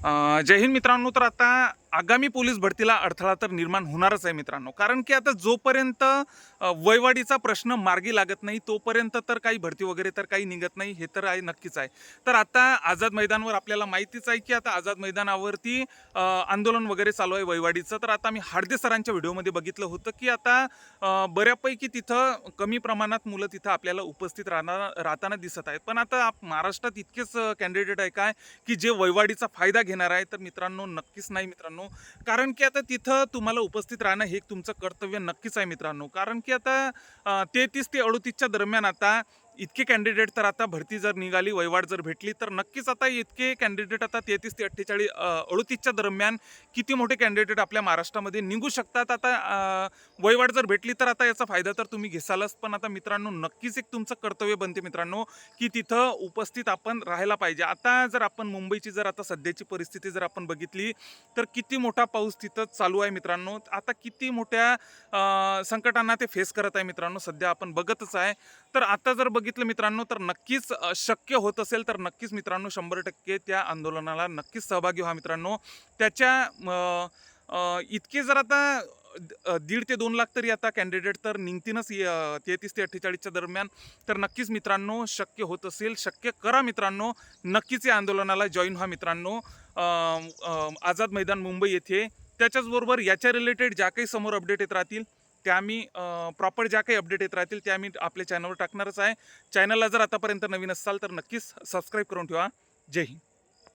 जय हिंद मित्रांनो. तर आता आगामी पोलीस भरतीला अडथळा तर निर्माण होणारच आहे मित्रांनो, कारण की आता जोपर्यंत वयवाढीचा प्रश्न मार्गी लागत नाही तोपर्यंत तर काही भरती वगैरे तर काही निघत नाही, हे तर आहे नक्कीच आहे. तर आता आझाद मैदानावर आपल्याला माहितीच आहे की आता आझाद मैदानावरती आंदोलन वगैरे चालू आहे वयवाढीचं. तर आता मी हार्दे सरांच्या व्हिडिओमध्ये बघितलं होतं की आता बऱ्यापैकी तिथं कमी प्रमाणात मुलं तिथं आपल्याला उपस्थित राहताना दिसत आहेत. पण आता महाराष्ट्रात इतकेच कॅन्डिडेट आहे काय की जे वयवाढीचा फायदा घेणार आहे? तर मित्रांनो नक्कीच नाही मित्रांनो, कारण की आता तिथं तुम्हाला उपस्थित राहणं हे तुमचं कर्तव्य नक्कीच आहे मित्रांनो. कारण की आता 33 ते 38च्या दरम्यान आता इतके कॅन्डिडेट तर आता भरती जर निघाली, वयवाढ जर भेटली तर नक्कीच आता इतके कॅन्डिडेट आता 33 ते 48 38च्या दरम्यान किती मोठे कॅन्डिडेट आपल्या महाराष्ट्रामध्ये निघू शकतात. आता वयवाढ जर भेटली तर आता याचा फायदा तर तुम्ही घेसालच, पण आता मित्रांनो नक्कीच एक तुमचं कर्तव्य बनते मित्रांनो की तिथं उपस्थित आपण राहायला पाहिजे. आता जर आपण मुंबईची जर आता सध्याची परिस्थिती जर आपण बघितली तर किती मोठा पाऊस तिथं चालू आहे मित्रांनो. आता किती मोठ्या संकटांना ते फेस करत आहे मित्रांनो, सध्या आपण बघतच आहे. तर आता जर बघितलं मित्रांनो तर नक्कीच शक्य होत असेल तर नक्कीच मित्रांनो 100% त्या आंदोलनाला नक्कीच सहभागी व्हा मित्रांनो. त्याच्या इतके जर आता 1.5 ते 2 लाख तरी आता कॅन्डिडेट तर निघतीनच 33 ते 48च्या दरम्यान. तर नक्कीच मित्रांनो शक्य होत असेल, शक्य करा मित्रांनो, नक्कीच या आंदोलनाला जॉईन व्हा मित्रांनो. आझाद मैदान मुंबई येथे. त्याच्याचबरोबर याच्या रिलेटेड ज्या काही समोर अपडेट येत राहतील त्या मी प्रॉपर ज्या काही अपडेट येत राहतील त्या मी आपल्या चॅनलवर टाकणारच आहे. चॅनलला जर आतापर्यंत नवीन असाल तर नक्कीच सबस्क्राईब करून ठेवा. जय हिंद.